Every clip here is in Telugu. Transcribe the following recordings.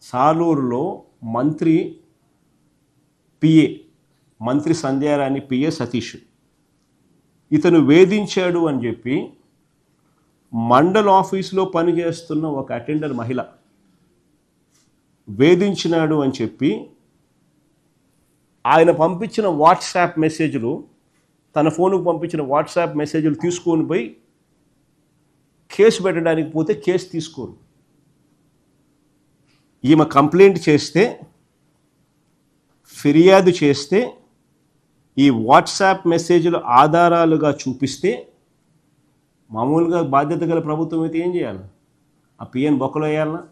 సాలూరులో మంత్రి పిఏ, మంత్రి సంధ్యారాణి పిఏ సతీష్ ఇతను వేధించాడు అని చెప్పి మండల ఆఫీసులో పనిచేస్తున్న ఒక అటెండర్ మహిళ వేధించినాడు అని చెప్పి ఆయన పంపించిన వాట్సాప్ మెసేజ్లు, తన ఫోన్కు పంపించిన వాట్సాప్ మెసేజ్లు తీసుకొని పోయి కేసు పెట్టడానికి పోతే కేసు తీసుకోరు. ఈమె కంప్లైంట్ చేస్తే, ఫిర్యాదు చేస్తే, ఈ వాట్సాప్ మెసేజ్లు ఆధారాలుగా చూపిస్తే మామూలుగా బాధ్యత గల ప్రభుత్వం అయితే ఏం చేయాలి? ఆ పిఎన్ బొక్కలో వేయాలన్నా?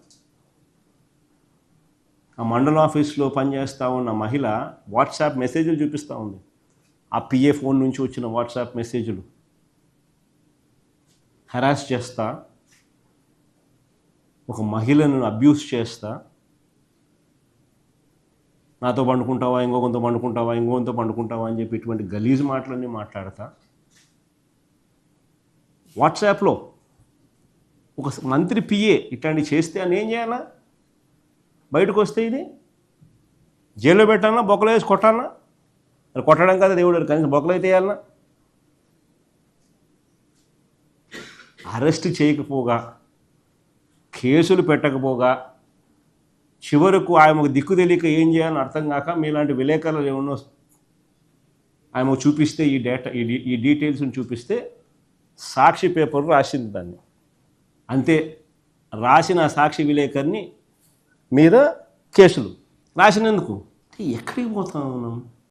ఆ మండల ఆఫీస్లో పనిచేస్తూ ఉన్న మహిళ వాట్సాప్ మెసేజ్లు చూపిస్తూ ఉంది. ఆ పిఏ ఫోన్ నుంచి వచ్చిన వాట్సాప్ మెసేజ్లు హెరాస్ చేస్తా, ఒక మహిళను అబ్యూస్ చేస్తా, నాతో పండుకుంటావా, ఇంకొకరితో పండుకుంటావా, ఇంకొకరితో పండుకుంటావా అని చెప్పి ఇటువంటి గలీజ్ మాటలన్నీ మాట్లాడతా వాట్సాప్లో ఒక మంత్రి పిఏ ఇట్లాంటివి చేస్తే అని ఏం చేయాలా? బయటకు వస్తే ఇది జైల్లో పెట్టాలన్నా, బొక్కలో వేసి కొట్టాలన్నా? అది కొట్టడం కదా దేవుడు, కనీసం బొక్కలో అయితే వేయాలన్నా? అరెస్ట్ చేయకపోగా, కేసులు పెట్టకపోగా, చివరకు ఆయనకు దిక్కు తెలియక ఏం చేయాలని అర్థం కాక మీలాంటి విలేకరులు ఏమన్నా ఆయనకు చూపిస్తే, ఈ డేటా ఈ డీటెయిల్స్ని చూపిస్తే సాక్షి పేపర్ రాసింది దాన్ని. అంతే, రాసిన సాక్షి విలేకరిని మీద కేసులు రాసినందుకు ఎక్కడికి పోతాం మనం?